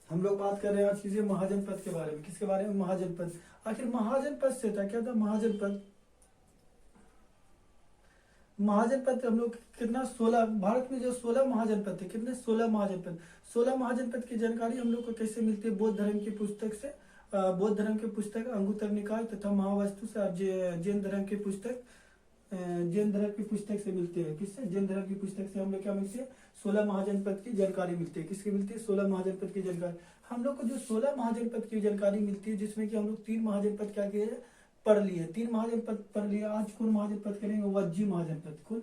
हम लोग बात कर रहे हैं आज किसी महाजनपद के बारे में। किसके बारे में? महाजनपद। आखिर महाजनपद से था क्या था? महाजनपद। महाजनपद हम लोग कितना 16, भारत में जो 16 महाजनपद थे, कितने? 16 महाजनपद। 16 महाजनपद की जानकारी हम लोग को कैसे मिलती है? बौद्ध धर्म की पुस्तक से। बौद्ध धर्म की पुस्तक अंगुत्तर निकाय तथा महावास्तु से। और जैन धर्म की पुस्तक, जैन धर्म की पुस्तक से मिलती है। किससे? जैन धर्म की पुस्तक से हम लोग क्या मिलती है? 16 महाजनपद की जानकारी मिलती है। किसकी मिलती है? 16 महाजनपद की जानकारी। हम लोग को जो 16 महाजनपद की जानकारी मिलती है, जिसमें कि हम लोग 3 महाजनपद क्या किए पढ़ लिए, 3 महाजनपद पढ़ लिए। आज कौन महाजनपद करेंगे? वज्जी महाजनपद। कौन?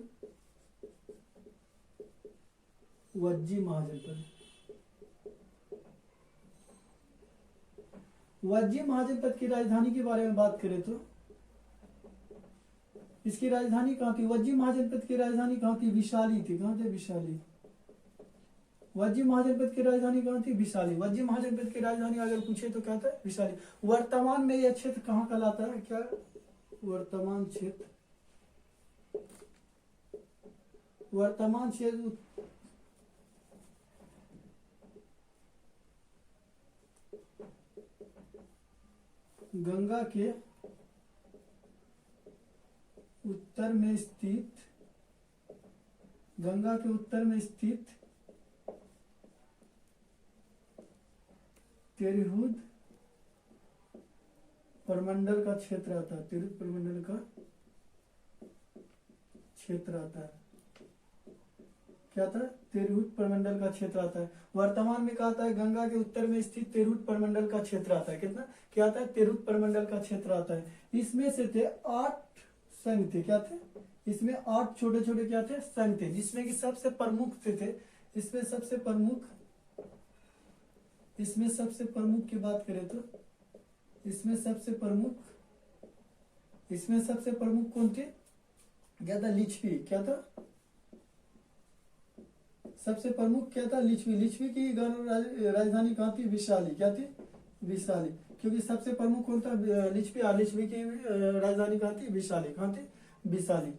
वज्जी महाजनपद। वज्जी महाजनपद की राजधानी के बारे में बात करें तो इसकी राजधानी कहाँ थी? वज्जी महाजनपद की राजधानी कहाँ थी? विशाली थी। कहाँ थे? विशाली। वज्जी महाजनपद की राजधानी कहाँ थी? विशाली। वज्जी महाजनपद की राजधानी अगर पूछे तो क्या था? विशाली। वर्तमान में यह क्षेत्र कहाँ कहलाता है? क्या वर्तमान क्षेत्र? वर्तमान क्षेत्र गंगा के उत्तर में स्थित, गंगा के उत्तर में स्थित तिरहुत प्रमंडल का क्षेत्र आता है। तिरहुत प्रमंडल का क्षेत्र आता है। क्या था? तिरहुत प्रमंडल का क्षेत्र आता है। वर्तमान में क्या आता है? गंगा के उत्तर में स्थित तिरहुत प्रमंडल का क्षेत्र आता है। कितना? क्या आता है? तिरहुत प्रमंडल का क्षेत्र आता है। इसमें से थे 8 संघ थे। क्या थे? इसमें 8 छोटे छोटे क्या थे? संघ थे, जिसमें कि सबसे प्रमुख थे। इसमें सबसे प्रमुख की बात करें तो इसमें सबसे प्रमुख कौन थे? क्या था? लिच्छवी। क्या था? सबसे प्रमुख क्या था? लिच्छवी। लिच्छवी की राजधानी कहाँ थी? विशाली। क्या थी? विशाली। क्योंकि सबसे प्रमुख कौन था? लिच्छवी। और लिच्छवी की राजधानी कहाँ थी? विशाली। कहाँ थी? विशाली।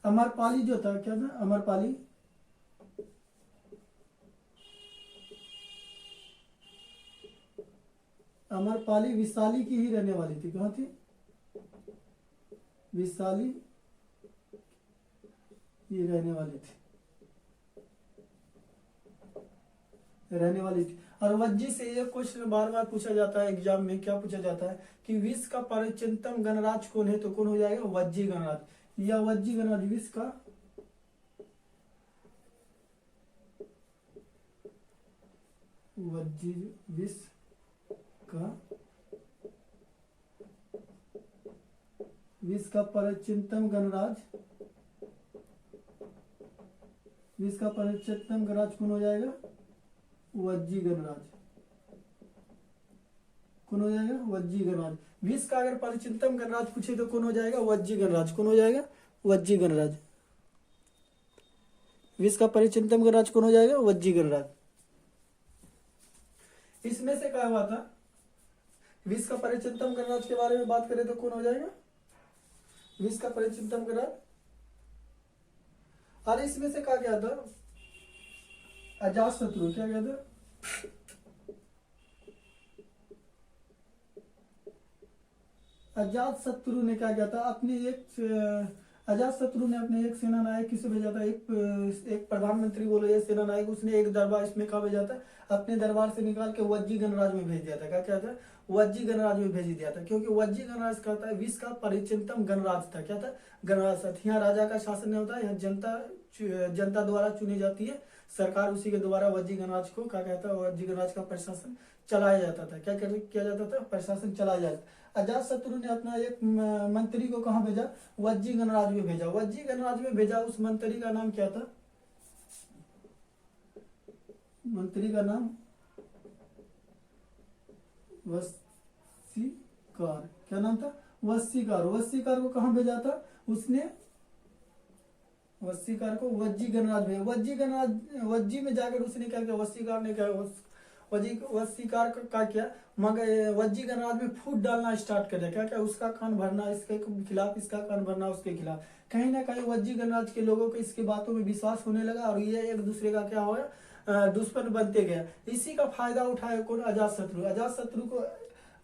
अमरपाली जो था, क्या था? अमरपाली। अमरपाली विशाली की ही रहने वाली थी। कहाँ थी? विशाली ये रहने वाली थी। और वज्जी से ये क्वेश्चन बार बार पूछा जाता है एग्जाम में। क्या पूछा जाता है कि विश्व का प्राचीनतम गणराज्य कौन है? तो कौन हो जाएगा? वज्जी गणराज्य। या वज्जी गणराज्य विश्व का विश्व का प्राचीनतम गणराज्य, विश्व का प्राचीनतम गणराज्य कौन हो जाएगा? वज्जी गणराज्य। कौन हो जाएगा? वज्जी गणराज्य। विश्व का अगर प्राचीनतम गणराज्य पूछे तो कौन हो जाएगा? वज्जी गणराज्य। कौन हो जाएगा? वज्जी गणराज्य। विश्व का प्राचीनतम गणराज्य कौन हो जाएगा? वज्जी गणराज्य। इसमें से क्या हुआ था? विश्व का प्राचीनतम गणराज्य के बारे में बात करें तो कौन हो जाएगा? विश्व का प्राचीनतम गणराज्य। अरे इसमें से क्या गया था? अजातशत्रु। क्या गया था? अजातशत्रु ने क्या किया था? अजातशत्रु ने अपने एक सेना नायक किसे भेजा था? एक प्रधानमंत्री बोलो या सेना नायक, उसने एक दरबार इसमें कहा भेजा था? अपने दरबार से निकाल के वज्जी गणराज्य में भेज दिया था। क्या था? वज्जी गणराज्य में भेज दिया था। क्योंकि वज्जी गणराज्य कहता है विश्व का प्राचीनतम गणराज्य था। क्या था? गणराज्य था। यहाँ राजा का शासन नहीं होता है, यहाँ जनता द्वारा चुनी जाती है सरकार, उसी के द्वारा वज्जी गणराज्य को क्या कहता है? वज्जी गणराज्य का प्रशासन चलाया जाता था। क्या किया जाता था? प्रशासन चलाया जाता। अजातशत्रु ने अपना एक मंत्री को कहाँ भेजा? वज्जी गणराज्य में भेजा। वज्जी गणराज्य में भेजा। उस मंत्री का नाम क्या था? मंत्री का नाम वस्सीकार। क्या नाम था? वस्सीकार। वस्सीकार को कहाँ भेजा था उसने? वस्सीकार को वज्जी गणराज्य में। वज्जी में जाकर उसने क्या किया? वस्सीकार ने क्या वस्सीकार का क्या? मगर वज्जी गणराज्य में फूट डालना स्टार्ट कर दिया। क्या क्या? उसका कान भरना इसके खिलाफ, इसका कान भरना उसके खिलाफ। कहीं ना कहीं वज्जी गणराज्य के लोगों को इसकी बातों में विश्वास होने लगा और ये एक दूसरे का क्या हुआ? दुश्मन बनते गया। इसी का फायदा उठाया कौन? अजातशत्रु। अजातशत्रु को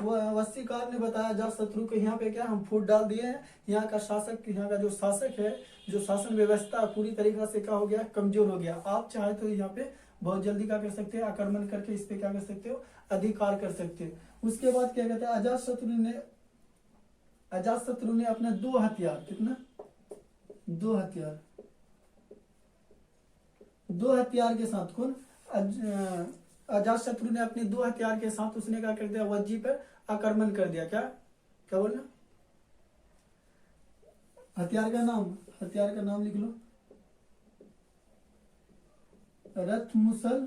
वसीकार ने बताया अजातशत्रु को, यहाँ पे क्या हम फूट डाल दिए हैं, यहाँ का शासक, यहाँ का जो शासक है, जो शासन व्यवस्था पूरी तरीके से क्या हो गया? कमजोर हो गया। आप चाहे तो यहाँ पे बहुत जल्दी क्या कर सकते हैं? आक्रमण करके इस पे क्या कर सकते हो? अधिकार कर सकते हो। उसके बाद क्या कहते हैं? अजातशत्रु ने अपने 2 हथियार, कितना? 2 हथियार, 2 हथियार के साथ कौन? अजातशत्रु ने अपने 2 हथियार के साथ उसने क्या कर दिया? वज्जी पर आक्रमण कर दिया। क्या क्या बोलना? हथियार का नाम लिख लो। रथ मुसल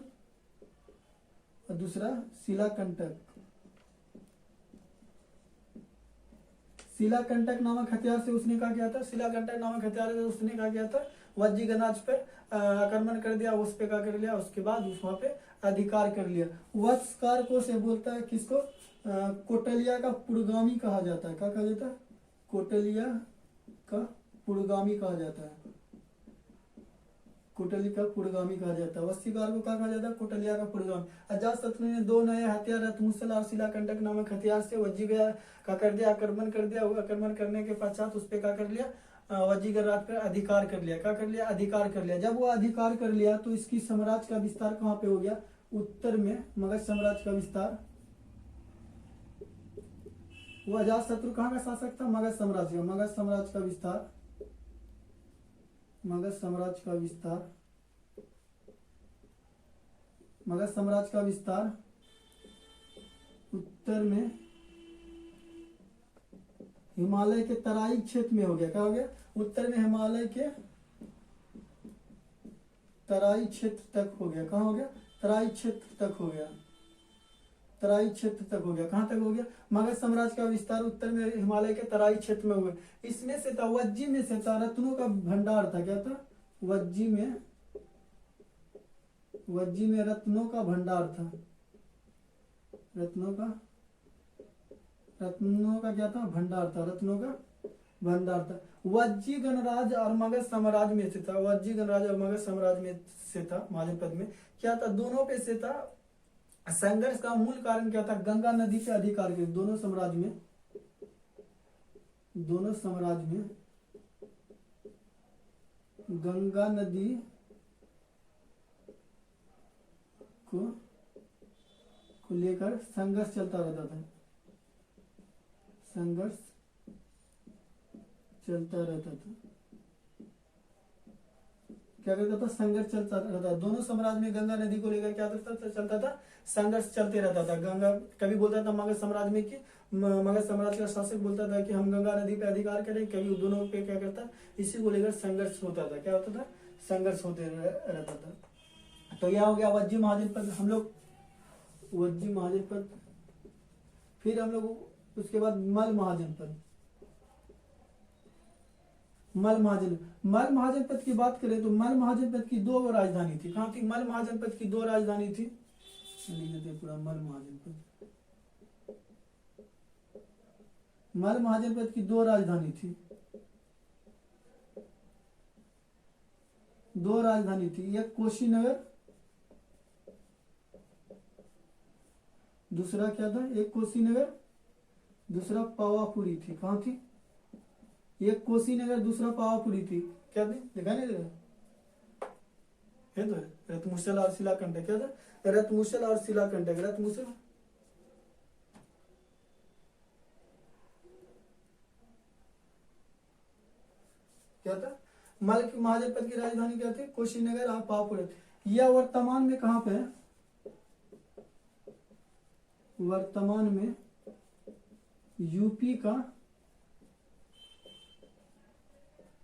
और दूसरा शिलाकंटक। शिलाकंटक नामक हथियार से उसने क्या किया था? शिलाकंटक नामक हथियार से उसने क्या किया था? वज्जी गणराज पर आक्रमण कर दिया, उस पे क्या कर लिया? उसके बाद उस वहां पे अधिकार कर लिया। वत्सकार को से बोलता है किसको? कोटलिया का पुरोगामी कहा जाता है। क्या कहा जाता है? कोटलिया का पुरोगामी कहा जाता है। कोटली का पुरोगामी कहा जाता है। वस्तीकार को क्या कहा जाता है? कोटलिया का पुरोगामी। अजातशत्रु ने 2 नए हथियार रथमुसल और शिलाकंटक नामक हथियार से वज्जी का कर दिया, आक्रमण कर दिया। आक्रमण करने के पश्चात उस पर क्या कर लिया? वज्जी गणराज पर अधिकार कर लिया। क्या कर लिया? अधिकार कर लिया। जब वो अधिकार कर लिया तो इसकी साम्राज्य का विस्तार कहाँ पे हो गया? उत्तर में मगध साम्राज्य का विस्तार। वो अजातशत्रु कहाँ का शासक था? मगध साम्राज्य का। मगध साम्राज्य का विस्तार, मगध साम्राज्य का विस्तार, मगध साम्राज्य का विस्तार उत्तर में हिमालय के तराई क्षेत्र में हो गया। क्या हो गया? उत्तर में हिमालय के तराई क्षेत्र तक हो गया। कहाँ हो गया? तराई क्षेत्र तक हो गया। तराई क्षेत्र तक हो गया। कहाँ तक हो गया? मगध साम्राज्य का विस्तार उत्तर में हिमालय के तराई क्षेत्र में हुआ। इसमें से था, वज्जी में से था, रत्नों का भंडार था। क्या था? वज्जी में रत्नों का भंडार था। रत्नों का क्या था? भंडार था। रत्नों का भंडार था। वज्जी गणराज और मगध साम्राज्य में से था। वज्जी गणराज और मगध साम्राज्य में से था। महाजनपद में क्या था? दोनों पे से था। संघर्ष का मूल कारण क्या था? गंगा नदी पे अधिकार के। दोनों साम्राज्य में गंगा नदी को लेकर संघर्ष चलता रहता था। संघर्ष चलता रहता था। क्या करता था? संघर्ष चलता रहता था। दोनों साम्राज्य में गंगा नदी को लेकर क्या चलता था? संघर्ष चलते रहता था। गंगा कभी बोलता था मगध साम्राज्य में कि मगध साम्राज्य का शासक बोलता था कि हम गंगा नदी पे अधिकार करें, कभी दोनों पे क्या करता? इसी को लेकर संघर्ष होता था। क्या होता था? संघर्ष होते रहता था। तो यह हो गया वज्जी महाजनपद। हम लोग वज्जी महाजनपद, फिर हम लोग उसके बाद मल महाजनपद। मल महाजनपद की बात करें तो मल महाजनपद की 2 राजधानी थी। कहाँ थी? मल महाजनपद की 2 राजधानी थी। पूरा मल महाजनपद की 2 राजधानी थी। 2 राजधानी थी। एक कोशीनगर, दूसरा क्या था? एक कोशीनगर, दूसरा पावापुरी थी। कहाँ थी? एक कोशीनगर, दूसरा पावापुरी थी। क्या थी? देखा नहीं जरा? है तो रथमुसल और शिलाकंटक। क्या था? रथमुसल और शिलाकंटक। रथमुसल क्या था? मल महाजनपद की राजधानी क्या थी? कुशीनगर और पावापुरी। यह वर्तमान में कहाँ पे है? वर्तमान में यूपी का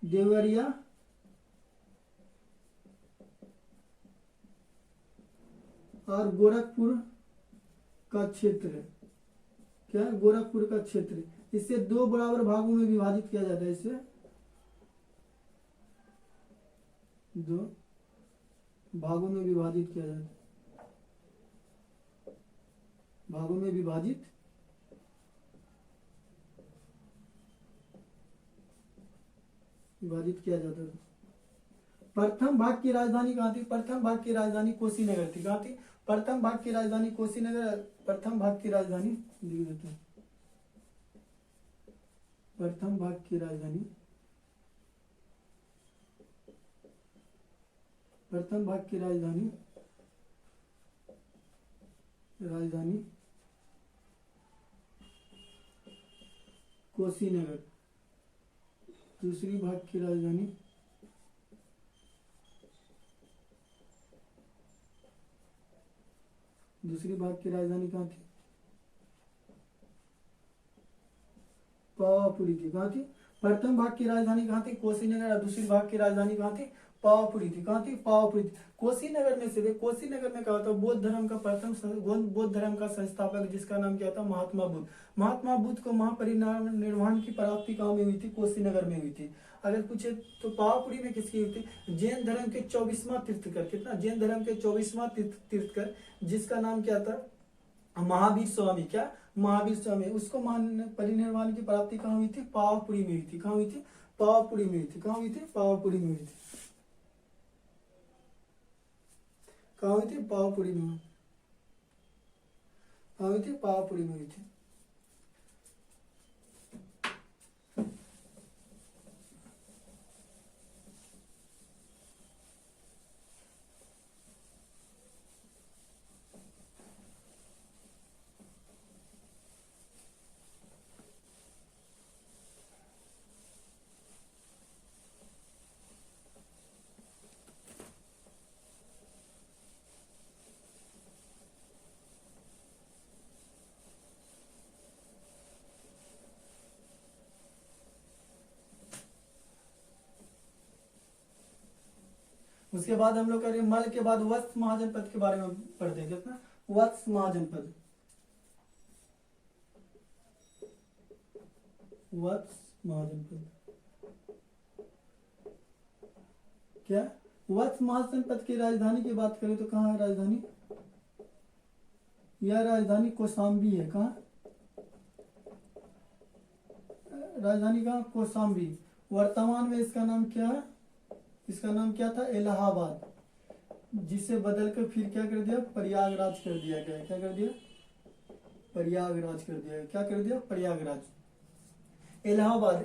देवरिया और गोरखपुर का क्षेत्र है। क्या? गोरखपुर का क्षेत्र। इसे 2 बराबर भागों में विभाजित किया जाता है। इसे 2 भागों में विभाजित किया जाता है। भागों में विभाजित किया जाता है। प्रथम भाग की राजधानी कहाँ थी? प्रथम भाग की राजधानी कुशीनगर थी। कहाँ थी? प्रथम भाग की राजधानी कुशीनगर। प्रथम भाग की राजधानी लिख देते हैं। प्रथम भाग की राजधानी, प्रथम भाग की राजधानी, राजधानी कुशीनगर। दूसरी भाग की राजधानी, दूसरी भाग की राजधानी कहाँ थी? पावापुरी थी। कहाँ थी? प्रथम भाग की राजधानी कहाँ थी? कुशीनगर। और दूसरी भाग की राजधानी कहाँ थी? पावापुरी थी। कहाँ थी? पावापुरी थी। कुशीनगर में से, कुशीनगर में क्या होता है? बौद्ध धर्म का प्रथम बौद्ध धर्म का संस्थापक जिसका नाम क्या था? महात्मा बुद्ध। महात्मा बुद्ध को महापरिनिर्वाण की प्राप्ति कहाँ में हुई थी? कुशीनगर में हुई थी। अगर पूछे तो पावापुरी में किसकी हुई थी? जैन धर्म के 24वां तीर्थकर, कितना? जैन धर्म के 24वां तीर्थकर जिसका नाम क्या था? महावीर स्वामी। क्या? महावीर स्वामी। उसको परिनिर्वाण की प्राप्ति कहाँ हुई थी? पावापुरी में हुई थी। कहाँ हुई थी? पावापुरी में हुई थी। कहाँ हुई थी? पावापुरी में हुई थी। कहाँ हुई थी? पावापुरी में। कहाँ हुई थी? पावापुरी में हुई थी। उसके बाद हम लोग करें मल के बाद वत्स महाजनपद के बारे में पढ़ते हैं। कितना? वत्स महाजनपद। वत्स महाजनपद क्या? वत्स महाजनपद की राजधानी की बात करें तो कहाँ है राजधानी? यह राजधानी कौशाम्बी है। कहाँ? राजधानी कहाँ? कौशाम्बी। वर्तमान में इसका नाम क्या है? इसका नाम क्या था? इलाहाबाद, जिसे बदलकर फिर क्या कर दिया? प्रयागराज कर दिया गया। क्या कर दिया? प्रयागराज कर दिया। क्या कर दिया? प्रयागराज। इलाहाबाद,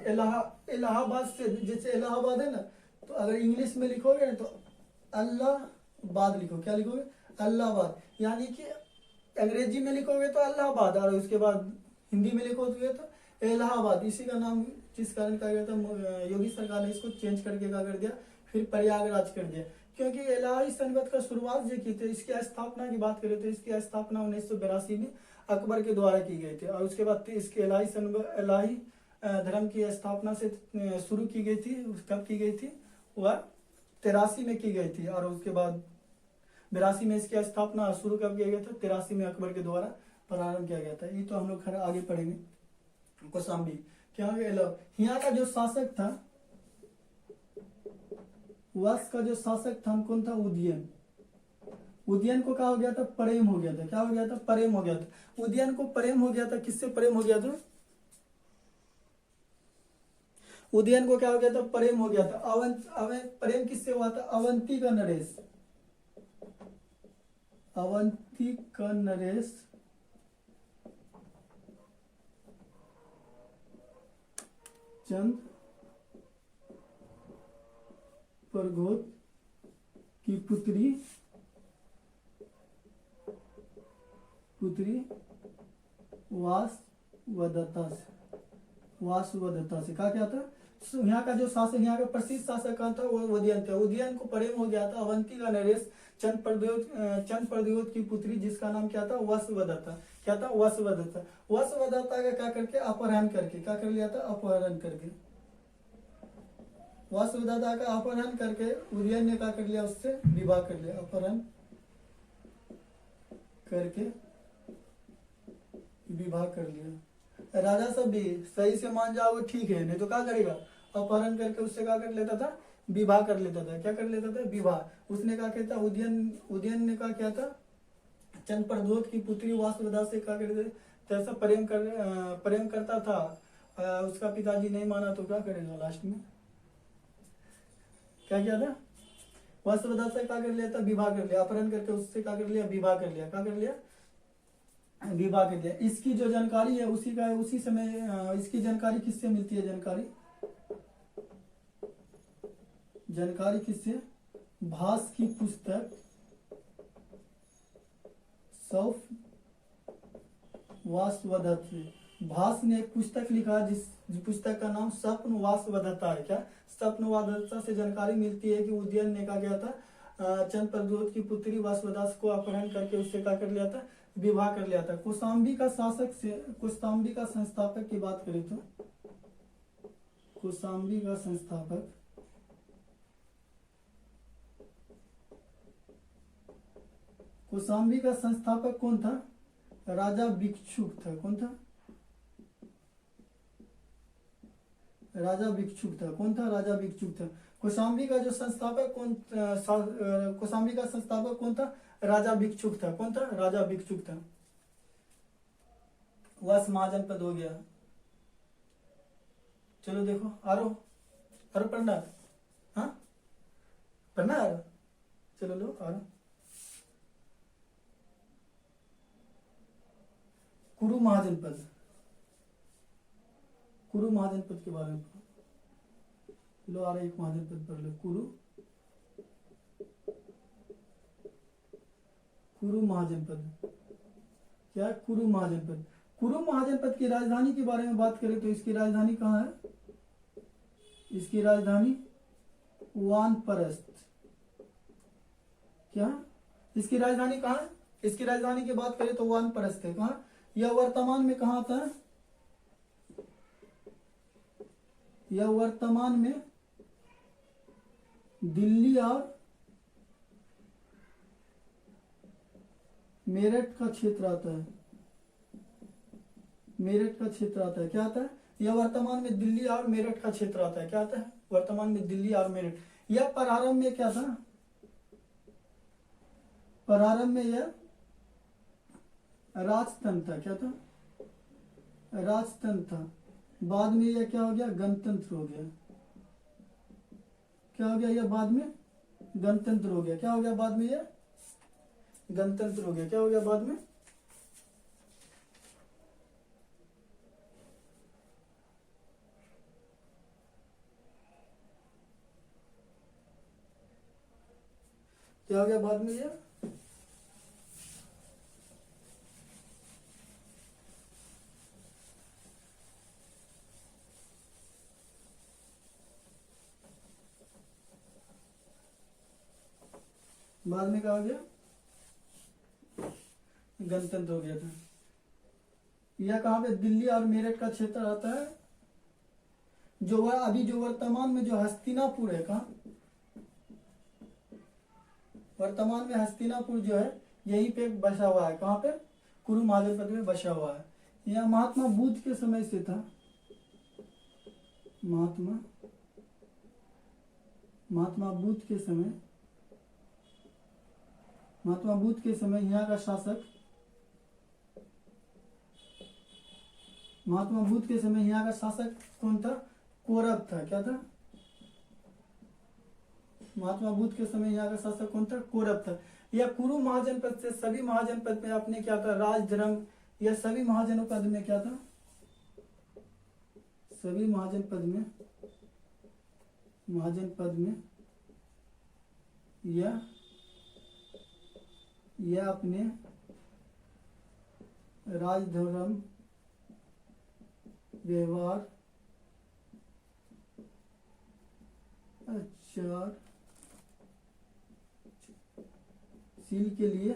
इलाहाबाद से, जैसे इलाहाबाद है ना, तो अगर इंग्लिश में लिखोगे ना तो अल्लाहबाद लिखो। क्या लिखोगे? अल्लाहबाद। यानी कि अंग्रेजी में लिखोगे तो अल्लाहबाद, और उसके बाद हिंदी में लिखोगे तो इलाहाबाद। इसी का नाम जिस कारण क्या गया था, योगी सरकार ने इसको चेंज करके क्या कर दिया? फिर प्रयागराज कर दिया। क्योंकि इलाही संघ का शुरुआत जो की थी, इसकी स्थापना की बात करें तो इसकी स्थापना 1982 में अकबर के द्वारा की गई थी। और उसके बाद इसके इलाही धर्म की स्थापना से शुरू की गई थी। कब की गई थी? वह 83 में की गई थी। और उसके बाद 82 में इसकी स्थापना शुरू कब किया गया था? 83 में अकबर के द्वारा प्रारंभ किया गया था। ये तो हम लोग खैर आगे पढ़ेंगे। कौशाम्बी क्या हो गया? यहाँ का जो शासक था, वत्स का जो शासक था कौन था? उदयन। उदयन को क्या हो गया था? प्रेम हो गया था। क्या हो गया था? प्रेम हो गया था। उदयन को प्रेम हो गया था। किससे प्रेम हो गया था? उदयन को क्या हो गया था? प्रेम हो गया था। प्रेम किससे हुआ था? अवंती का नरेश, अवंती का नरेश चंद प्रघोत की पुत्री वासवदत्ता से। क्या था? यहाँ का जो शासक, यहाँ का प्रसिद्ध शासक कौन था? वो उदयन था। उदयन को प्रेम हो गया था अवंती का नरेश चंद प्रद्योत की पुत्री जिसका नाम क्या था? वसुवदत्ता। क्या था? वसुवदत्ता। वसुवदत्ता का क्या करके? अपहरण करके। क्या कर लिया था? अपहरण करके। वसुवदत्ता का अपहरण करके उदयन ने क्या कर लिया? उससे विवाह कर लिया। अपहरण करके विवाह कर लिया। राजा सब भी सही से मान जाओ ठीक है, नहीं तो क्या करेगा? अपहरण करके उससे क्या कर लेता था? विवाह कर लेता था। क्या कर लेता था? विवाह। उसने क्या कहता? उदयन ने क्या किया था? चंद प्रद्योत की पुत्री वासुदेव से क्या कर तैसा प्रेम करता था। उसका पिताजी नहीं माना तो क्या करेगा? लास्ट में क्या किया था? वास्तवदा से क्या कर लिया था, विवाह कर लिया, अपहरण करके उससे क्या कर लिया, विवाह कर लिया, क्या कर लिया, विवाह कर लिया। इसकी जो जानकारी है उसी का उसी समय इसकी जानकारी किससे मिलती है, जानकारी जानकारी किससे, भास की पुस्तक सौफ वासवदत्त। भास ने एक पुस्तक लिखा जिस पुस्तक का नाम स्वप्न वासवदत्ता है। क्या स्वप्न वासवदत्ता से जानकारी मिलती है कि उदयन ने क्या किया था, चंद प्रद्योत की पुत्री वासवदास को अपहरण करके उससे क्या कर लिया था, विवाह कर लिया था। कौशाम्बी का शासक से, कौशाम्बी का संस्थापक की बात करें तो कौशाम्बी का संस्थापक कौशाम्बी का संस्थापक कौन था, राजा भिक्षुक था। कौन था, राजा भिक्षुक था। कौन था, राजा भिक्षुक था। कौशाम्बी का जो संस्थापक कौशाम्बी का संस्थापक कौन था, राजा भिक्षुक था। कौन था, राजा भिक्षुक था। वह महाजनपद हो गया। चलो देखो, आरो आरो पढ़ना, हाँ पढ़ना आरो, चलो लो आरो। कुरु महाजनपद, कुरु महाजनपद के बारे में लो, आ रहा एक महाजनपद पढ़ लो, कुरु महाजनपद। क्या, कुरु महाजनपद। कुरु महाजनपद की राजधानी के बारे में बात करें तो इसकी राजधानी कहाँ है, इसकी राजधानी वानप्रस्थ। क्या, इसकी राजधानी कहाँ है, इसकी राजधानी की बात करें तो वानप्रस्थ है। कहाँ, यह वर्तमान में कहाँ आता है, यह वर्तमान में दिल्ली और मेरठ का क्षेत्र आता है, मेरठ का क्षेत्र आता है। क्या आता है, यह वर्तमान में दिल्ली और मेरठ का क्षेत्र आता है। क्या आता है, वर्तमान में दिल्ली और मेरठ। यह प्रारंभ में क्या था, प्रारंभ में यह राजतंत्र था। क्या था, राजतंत्र था। बाद में यह क्या हो गया, गणतंत्र हो गया। क्या हो गया, यह बाद में गणतंत्र हो गया। क्या हो गया, बाद में यह गणतंत्र हो गया। क्या हो गया, बाद में क्या हो गया, बाद में यह बाद में क्या हो गया, गणतंत्र हो गया था। यह कहाँ पे, दिल्ली और मेरठ का क्षेत्र आता है। जो वह अभी जो वर्तमान में जो हस्तिनापुर है, कहाँ वर्तमान में हस्तिनापुर जो है यहीं पे बसा हुआ है। कहाँ पे, कुरु महाजनपद में बसा हुआ है। यह महात्मा बुद्ध के समय से था। महात्मा बुद्ध के समय, महात्मा बुद्ध के समय यहाँ का शासक, महात्मा बुद्ध के समय यहाँ का शासक कौन था, कौरव था। क्या था, महात्मा बुद्ध के समय यहाँ का शासक कौन था, कौरव था। यह कुरु महाजनपद से सभी महाजनपद में अपने क्या था, राज धर्म, यह सभी महाजनपद में क्या था, सभी महाजनपद में यह अपने राजधर्म, व्यवहार, आचार शील के लिए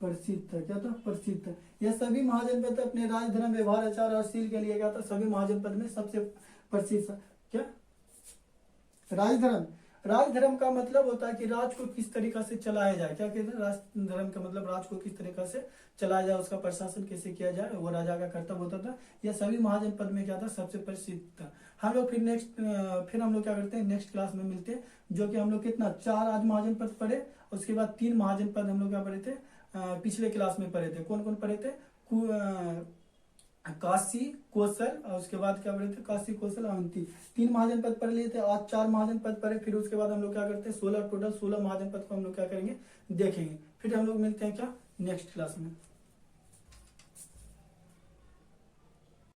प्रसिद्ध था। क्या था, प्रसिद्ध था। यह सभी महाजनपद अपने राजधर्म, व्यवहार, आचार और शील के लिए क्या था, सभी महाजनपद में सबसे प्रसिद्ध था। क्या, राजधर्म। राजधर्म का मतलब होता है कि राज को किस तरीका से चलाया जाए। क्या कहते हैं, राजधर्म का मतलब राज को किस तरीका से चलाया जाए, उसका प्रशासन कैसे किया जाए, वो राजा का कर्तव्य होता था। यह सभी महाजनपद में क्या था, सबसे प्रसिद्ध था। हम लोग फिर हम लोग क्या करते हैं, नेक्स्ट क्लास में मिलते हैं, जो कि हम लोग कितना 4 आज महाजनपद पढ़े, उसके बाद 3 महाजनपद हम लोग क्या पढ़े थे, पिछले क्लास में पढ़े थे। कौन कौन पढ़े थे, काशी, कौशल और उसके बाद क्या पढ़े थे, काशी, कौशल, अवंती, 3 महाजन पद पढ़ लिए थे। आज 4 महाजन पद पढ़े। फिर उसके बाद हम लोग क्या करते हैं, 16 टोटल 16 महाजन पद को हम लोग क्या करेंगे, देखेंगे। फिर हम लोग मिलते हैं क्या नेक्स्ट क्लास में।